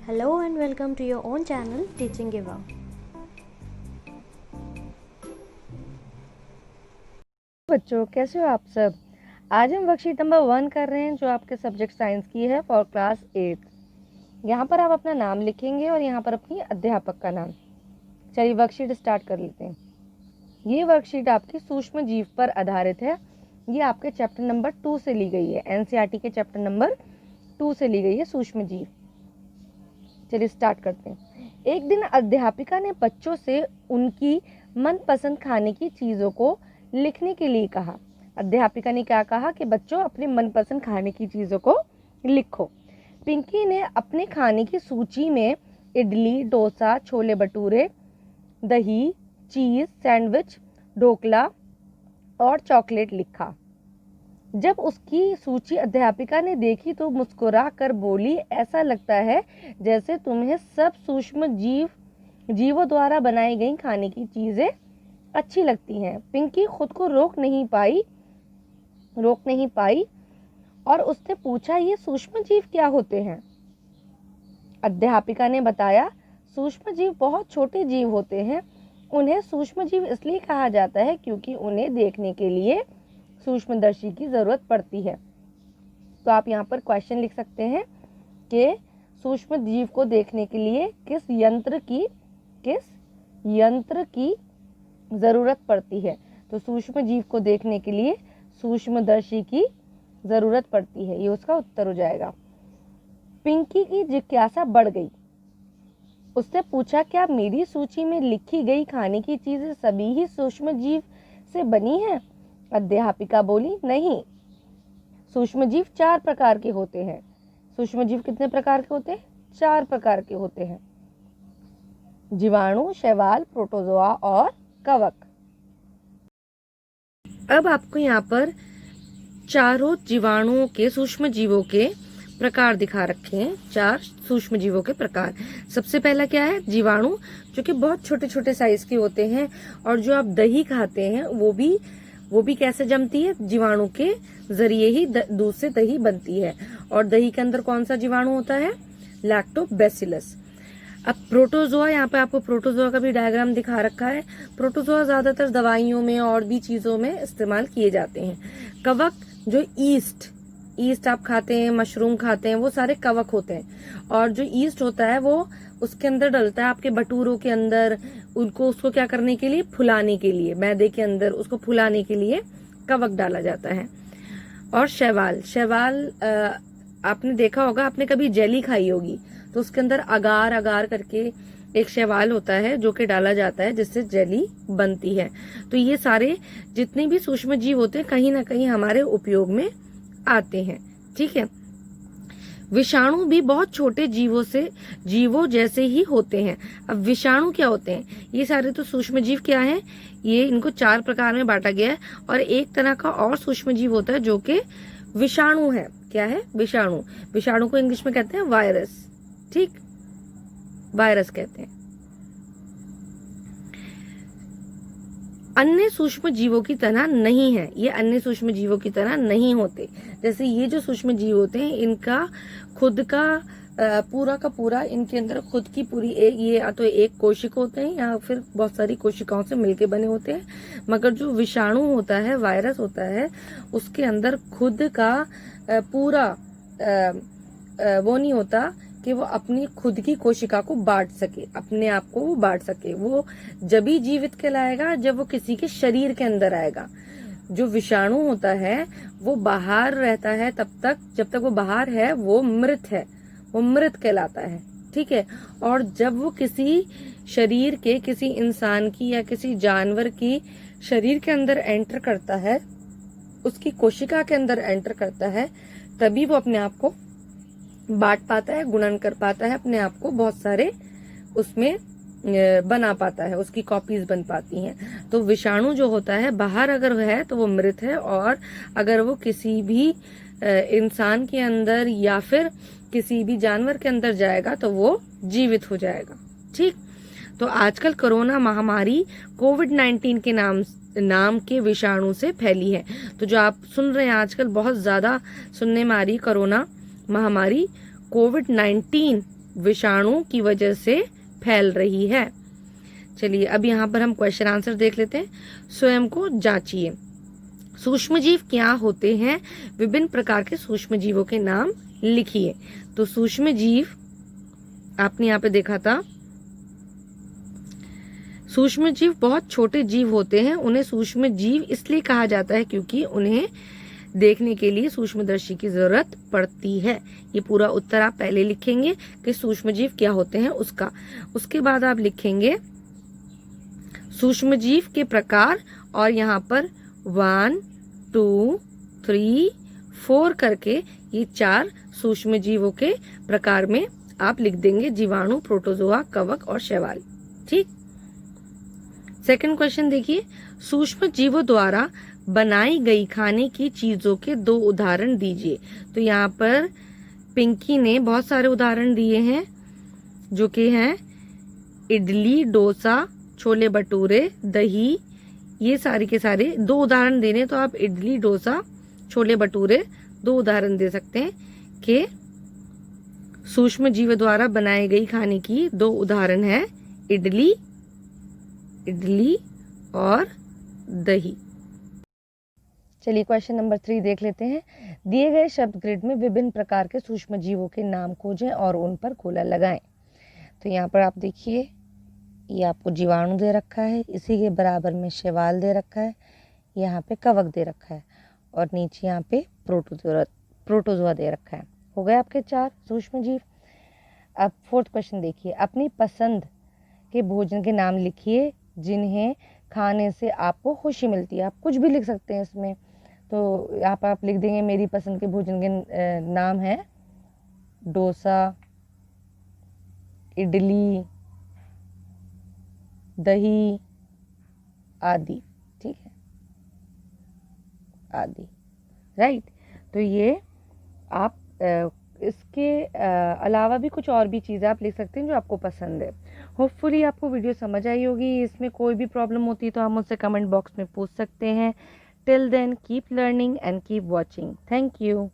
Hello and welcome to your own channel Teaching Eva. बच्चों, कैसे हो आप सब। आज हम वर्कशीट नंबर 1 कर रहे हैं जो आपके सब्जेक्ट साइंस की है फॉर क्लास 8। यहाँ पर आप अपना नाम लिखेंगे और यहाँ पर अपनी अध्यापक का नाम। चलिए वर्कशीट स्टार्ट कर लेते हैं। ये वर्कशीट आपकी सूक्ष्म जीव पर आधारित है। ये आपके चैप्टर नंबर 2 से ली गई है। एनसीईआरटी के चैप्टर नंबर 2 से ली गई है सूक्ष्म जीव। चलिए स्टार्ट करते हैं। एक दिन अध्यापिका ने बच्चों से उनकी मनपसंद खाने की चीज़ों को लिखने के लिए कहा। अध्यापिका ने क्या कहा कि बच्चों अपने मनपसंद खाने की चीज़ों को लिखो। पिंकी ने अपने खाने की सूची में इडली, डोसा, छोले भटूरे, दही, चीज़, सैंडविच, ढोकला और चॉकलेट लिखा। जब उसकी सूची अध्यापिका ने देखी तो मुस्कुरा कर बोली, ऐसा लगता है जैसे तुम्हें सब सूक्ष्म जीवों द्वारा बनाई गई खाने की चीज़ें अच्छी लगती हैं। पिंकी खुद को रोक नहीं पाई और उसने पूछा, ये सूक्ष्म जीव क्या होते हैं? अध्यापिका ने बताया, सूक्ष्म जीव बहुत छोटे जीव होते हैं। उन्हें सूक्ष्म जीव इसलिए कहा जाता है क्योंकि उन्हें देखने के लिए सूक्ष्मदर्शी की जरूरत पड़ती है। तो आप यहाँ पर क्वेश्चन लिख सकते हैं कि सूक्ष्म जीव को देखने के लिए किस यंत्र की जरूरत पड़ती है। तो सूक्ष्म जीव को देखने के लिए सूक्ष्मदर्शी की जरूरत पड़ती है। ये उसका उत्तर हो जाएगा। पिंकी की जिज्ञासा बढ़ गई। उसने पूछा, क्या मेरी सूची में लिखी गई खाने की चीजें सभी ही सूक्ष्म जीव से बनी हैं? अध्यापिका बोली, नहीं, सूक्ष्म जीव 4 प्रकार के होते हैं। सूक्ष्म जीव कितने प्रकार के होते हैं? 4 प्रकार के होते हैं। जीवाणु, शैवाल, प्रोटोजोआ और कवक। अब आपको यहाँ पर चारों जीवाणुओं के सूक्ष्म जीवों के प्रकार दिखा रखे हैं। 4 सूक्ष्म जीवों के प्रकार। सबसे पहला क्या है? जीवाणु, जो कि बहुत छोटे छोटे साइज के होते हैं। और जो आप दही खाते हैं वो भी कैसे जमती है? जीवाणु के जरिए ही दूध से दही बनती है। और दही के अंदर कौन सा जीवाणु होता है? लैक्टोबैसिलस। अब प्रोटोजोआ, यहाँ पे आपको प्रोटोजोआ का भी डायग्राम दिखा रखा है। प्रोटोजोआ ज्यादातर दवाइयों में और भी चीजों में इस्तेमाल किए जाते हैं। कवक, जो ईस्ट आप खाते हैं, मशरूम खाते हैं, वो सारे कवक होते हैं। और जो ईस्ट होता है वो उसके अंदर डलता है आपके भटूरों के अंदर। उसको क्या करने के लिए? फुलाने के लिए, मैदे के अंदर उसको फुलाने के लिए कवक डाला जाता है। और शैवाल आपने देखा होगा, आपने कभी जेली खाई होगी तो उसके अंदर अगार करके एक शैवाल होता है जो कि डाला जाता है जिससे जेली बनती है। तो ये सारे जितने भी सूक्ष्म जीव होते हैं कहीं ना कहीं हमारे उपयोग में आते हैं। ठीक है। विषाणु भी बहुत छोटे जीवों जैसे ही होते हैं। अब विषाणु क्या होते हैं? ये सारे तो सूक्ष्म जीव क्या हैं? ये इनको 4 प्रकार में बांटा गया है। और एक तरह का और सूक्ष्म जीव होता है जो कि विषाणु है। क्या है? विषाणु को इंग्लिश में कहते हैं वायरस। ठीक, वायरस कहते हैं। अन्य सूक्ष्म जीवों की तरह नहीं है। ये अन्य सूक्ष्म जीवों की तरह नहीं होते। जैसे ये जो सूक्ष्म जीव होते हैं इनका खुद का पूरा का पूरा, इनके अंदर खुद की पूरी ये या तो एक कोशिका होते हैं या फिर बहुत सारी कोशिकाओं से मिलके बने होते हैं। मगर जो विषाणु होता है, वायरस होता है, उसके अंदर खुद का पूरा वो नहीं होता कि वो अपनी खुद की कोशिका को बांट सके, अपने आप को वो बांट सके। वो जब ही जीवित कहलाएगा जब वो किसी के शरीर के अंदर आएगा। जो विषाणु होता है वो बाहर रहता है तब तक, जब तक वो बाहर है वो मृत है, वो मृत कहलाता है। ठीक है। और जब वो किसी शरीर के, किसी इंसान की या किसी जानवर की शरीर के अंदर एंटर करता है, उसकी कोशिका के अंदर एंटर करता है, तभी वो अपने आप को बांट पाता है, गुणन कर पाता है, अपने आप को बहुत सारे उसमें बना पाता है, उसकी कॉपीज बन पाती हैं। तो विषाणु जो होता है बाहर अगर है तो वो मृत है, और अगर वो किसी भी इंसान के अंदर या फिर किसी भी जानवर के अंदर जाएगा तो वो जीवित हो जाएगा। ठीक। तो आजकल कोरोना महामारी कोविड-19 के नाम के विषाणु से फैली है। तो जो आप सुन रहे हैं आजकल बहुत ज्यादा सुनने में आ रही कोरोना महामारी, कोविड-19 विषाणु की वजह से फैल रही है। चलिए अब यहाँ पर हम क्वेश्चन आंसर देख लेते हैं। स्वयं को जांचिए। सूक्ष्मजीव क्या होते हैं? विभिन्न प्रकार के सूक्ष्मजीवों के नाम लिखिए। तो सूक्ष्मजीव आपने यहाँ पे देखा था, सूक्ष्मजीव बहुत छोटे जीव होते हैं। उन्हें सूक्ष्मजीव इसलिए कहा जाता है क्योंकि उन्हें देखने के लिए सूक्ष्मदर्शी की जरूरत पड़ती है। ये पूरा उत्तर आप पहले लिखेंगे कि सूक्ष्मजीव क्या होते हैं उसका। उसके बाद आप लिखेंगे सूक्ष्मजीव के प्रकार, और यहाँ पर 1, 2, 3, 4 करके ये 4 सूक्ष्मजीवों के प्रकार में आप लिख देंगे, जीवाणु, प्रोटोजोआ, कवक और शैवाल। ठीक। सेकंड क्वेश्चन देखिए, सूक्ष्म जीवों द्वारा बनाई गई खाने की चीजों के 2 उदाहरण दीजिए। तो यहाँ पर पिंकी ने बहुत सारे उदाहरण दिए हैं, जो कि हैं इडली, डोसा, छोले भटूरे, दही। ये सारे के सारे 2 उदाहरण देने, तो आप इडली, डोसा, छोले भटूरे 2 उदाहरण दे सकते हैं कि सूक्ष्म जीव द्वारा बनाई गई खाने की 2 उदाहरण है इडली और दही। चलिए क्वेश्चन नंबर 3 देख लेते हैं। दिए गए शब्द ग्रिड में विभिन्न प्रकार के सूक्ष्म जीवों के नाम खोजें और उन पर गोला लगाएं। तो यहाँ पर आप देखिए, ये आपको जीवाणु दे रखा है, इसी के बराबर में शैवाल दे रखा है, यहाँ पे कवक दे रखा है, और नीचे यहाँ पे प्रोटोजोआ दे रखा है। हो गए आपके 4 सूक्ष्म जीव। अब 4th क्वेश्चन देखिए, अपनी पसंद के भोजन के नाम लिखिए जिन्हें खाने से आपको खुशी मिलती है। आप कुछ भी लिख सकते हैं इसमें। तो यहाँ पर आप लिख देंगे मेरी पसंद के भोजन के नाम है डोसा, इडली, दही आदि। ठीक है, आदि, राइट। तो ये आप इसके अलावा भी कुछ और भी चीज़ें आप लिख सकते हैं जो आपको पसंद है। होपफुली आपको वीडियो समझ आई होगी। इसमें कोई भी प्रॉब्लम होती है तो आप मुझसे कमेंट बॉक्स में पूछ सकते हैं। Till then keep learning and keep watching. Thank you.